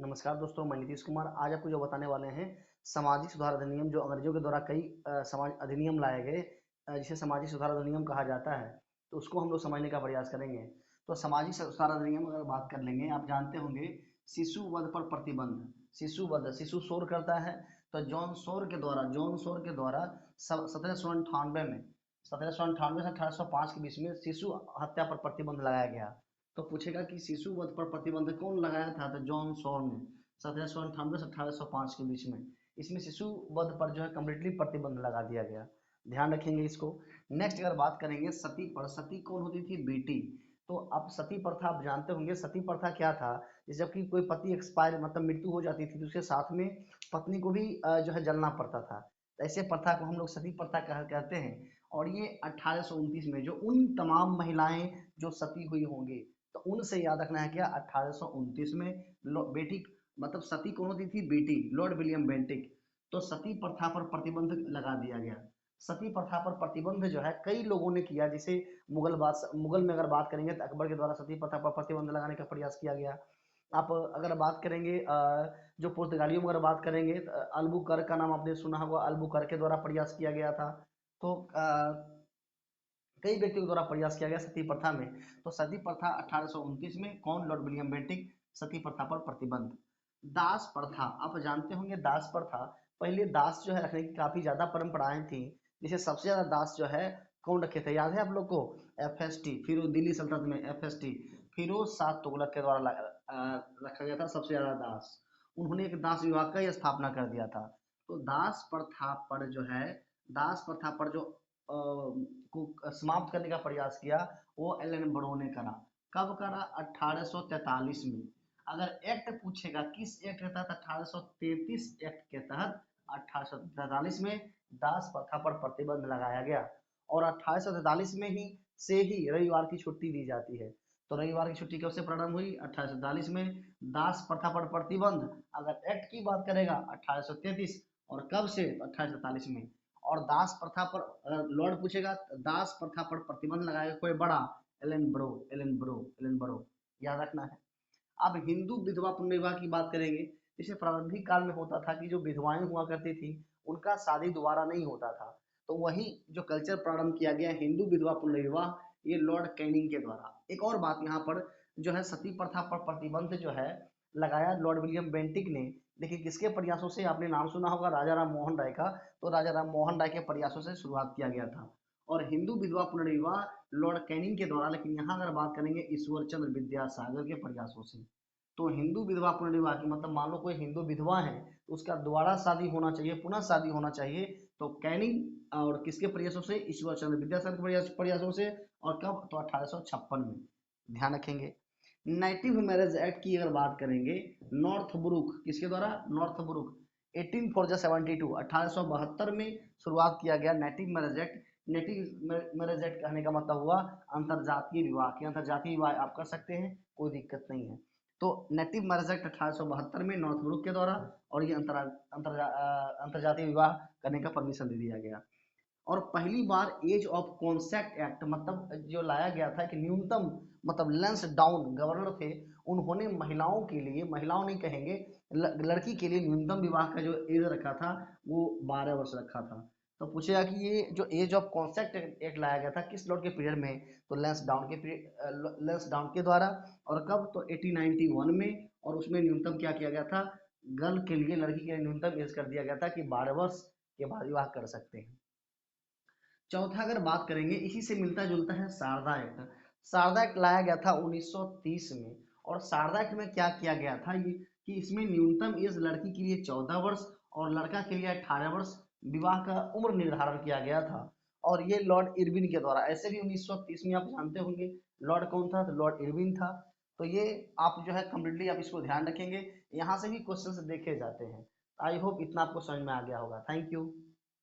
नमस्कार दोस्तों, मैं नीतीश कुमार आज आपको जो बताने वाले हैं सामाजिक सुधार अधिनियम जो अंग्रेजों के द्वारा कई समाज अधिनियम लाए गए, जिसे सामाजिक सुधार अधिनियम कहा जाता है। तो उसको हम लोग समझने का प्रयास करेंगे। तो सामाजिक सुधार अधिनियम अगर बात कर लेंगे, आप जानते होंगे शिशु वध पर प्रतिबंध। शिशु वध, शिशु शोर करता है तो जॉन सोर के द्वारा 1798 से 1805 के बीच में शिशु हत्या पर प्रतिबंध लगाया गया। तो पूछेगा कि शिशु वध पर प्रतिबंध कौन लगाया था, तो जॉन सॉर ने 1798 से 1805 के बीच में। इसमें शिशु वध पर जो है कम्प्लीटली प्रतिबंध लगा दिया गया। ध्यान रखेंगे इसको। नेक्स्ट अगर बात करेंगे सती पर, सती कौन होती थी? बेटी। तो अब सती प्रथा आप जानते होंगे, सती प्रथा क्या था? जबकि कोई पति एक्सपायर मतलब मृत्यु हो जाती थी तो उसके साथ में पत्नी को भी जो है जलना पड़ता था। तो ऐसे प्रथा को हम लोग सती प्रथा कहते हैं। और ये 1829 में जो उन तमाम महिलाएं जो सती हुई होंगी, तो उनसे याद रखना है क्या, 1829 में बेटी मतलब सती कौन होती थी? बेटी, लॉर्ड विलियम बेंटिक। तो सती प्रथा पर प्रतिबंध लगा दिया गया। सती प्रथा पर प्रतिबंध जो है कई लोगों ने किया, जिसे मुगल में अगर बात करेंगे तो अकबर के द्वारा सती प्रथा पर प्रतिबंध लगाने का प्रयास किया गया। आप अगर बात करेंगे जो पुर्तगालियों में अगर बात करेंगे तो अल्बुकर्क का नाम आपने सुना होगा, अल्बुकर्क के द्वारा प्रयास किया गया था। तो कई व्यक्तियों के द्वारा प्रयास किया गया सती प्रथा में। तो सती प्रथा 1829 में कौन? Lord William Bentinck. सती प्रथा पर प्रतिबंध। दास प्रथा आप जानते होंगे, दास प्रथा पहले दास जो है रखने की काफी ज्यादा परंपराएं थी। जिसे सबसे ज्यादा दास जो है कौन रखे थे, याद है आप लोग को? एफएसटी, फिर दिल्ली सल्तनत में एफएसटी फिरोज शाह तुगलक के द्वारा रखा गया था सबसे ज्यादा दास। उन्होंने एक दास विभाग का ही स्थापना कर दिया था। तो दास प्रथा पर जो है, दास प्रथा पर जो को समाप्त करने का प्रयास किया, वो एलन बरो ने करा। कब करा? 1843 में। अगर एक्ट पूछेगा किस एक्ट के तहत, 1833 एक्ट के तहत 1843 में दास प्रथा पर प्रतिबंध लगाया गया। और 1843 में ही से ही रविवार की छुट्टी दी जाती है। तो रविवार की छुट्टी कब से प्रारंभ हुई? 1843 में। दास प्रथा पर प्रतिबंध अगर एक्ट की बात करेगा 1833, और कब से? 1843 में। और दास प्रथा पर अगर लॉर्ड पूछेगा तो दास प्रथा पर प्रतिबंध लगाएगा कोई बड़ा? एलन बरो याद रखना है। अब हिंदू विधवा पुनर्विवाह की बात करेंगे। जैसे प्रारंभिक काल में होता था कि जो विधवाएं हुआ करती थी उनका शादी दोबारा नहीं होता था। तो वही जो कल्चर प्रारंभ किया गया हिंदू विधवा पुनर्विवाह, ये लॉर्ड कैनिंग के द्वारा। एक और बात यहाँ पर जो है, सती प्रथा पर प्रतिबंध जो है लगाया लॉर्ड विलियम बेंटिक ने। देखिए किसके प्रयासों से, आपने नाम सुना होगा राजा राम मोहन राय का। तो राजा राम मोहन राय के प्रयासों से शुरुआत किया गया था। और हिंदू विधवा पुनर्विवाह लॉर्ड कैनिंग के द्वारा। लेकिन यहाँ अगर बात करेंगे ईश्वर चंद्र विद्यासागर के प्रयासों से। तो हिंदू विधवा पुनर्विवाह की मतलब मान लो कोई हिंदू विधवा है तो उसका दोबारा शादी होना चाहिए, पुनः शादी होना चाहिए। तो कैनिंग और किसके प्रयासों से? ईश्वर चंद्र विद्यासागर के प्रयासों से। और कब? तो 1856 में। ध्यान रखेंगे। नेटिव मैरिज एक्ट की अगर बात करेंगे, नॉर्थ ब्रुक किसके द्वारा? नॉर्थ ब्रुक 1872 1872 में शुरुआत किया गया native marriage act. Native marriage act कहने का मतलब हुआ अंतरजातीय विवाह। कि अंतरजातीय विवाह आप कर सकते हैं, कोई दिक्कत नहीं है। तो नेटिव मैरिज एक्ट 1872 में नॉर्थ ब्रुक के द्वारा, और ये अंतरजातीय विवाह करने का परमिशन दे दिया गया। और पहली बार एज ऑफ कॉन्सेक्ट एक्ट मतलब जो लाया गया था कि न्यूनतम मतलब लेंस डाउन गवर्नर थे, उन्होंने महिलाओं के लिए, महिलाओं नहीं कहेंगे, लड़की के लिए न्यूनतम विवाह का जो एज रखा था वो 12 वर्ष रखा था। तो पूछेगा कि ये जो एज ऑफ कॉन्सेक्ट एक्ट लाया गया था किस लॉर्ड के पीरियड में? तो लेंस डाउन के द्वारा। और कब? तो 1891 में। और उसमें न्यूनतम क्या किया गया था? गर्ल के लिए, लड़की के लिए न्यूनतम एज कर दिया गया था कि 12 वर्ष के बाद विवाह कर सकते हैं। चौथा अगर बात करेंगे, इसी से मिलता जुलता है शारदा एक्ट। शारदा एक्ट लाया गया था 1930 में। और शारदा एक्ट में क्या किया गया था ये, कि इसमें न्यूनतम एज लड़की के लिए 14 वर्ष और लड़का के लिए 18 वर्ष विवाह का उम्र निर्धारण किया गया था। और ये लॉर्ड इरविन के द्वारा। ऐसे भी 1930 में आप जानते होंगे लॉर्ड कौन था? तो लॉर्ड इरविन था। तो ये आप जो है कम्प्लीटली आप इसको ध्यान रखेंगे, यहाँ से भी क्वेश्चन देखे जाते हैं। आई होप इतना आपको समझ में आ गया होगा। Thank you.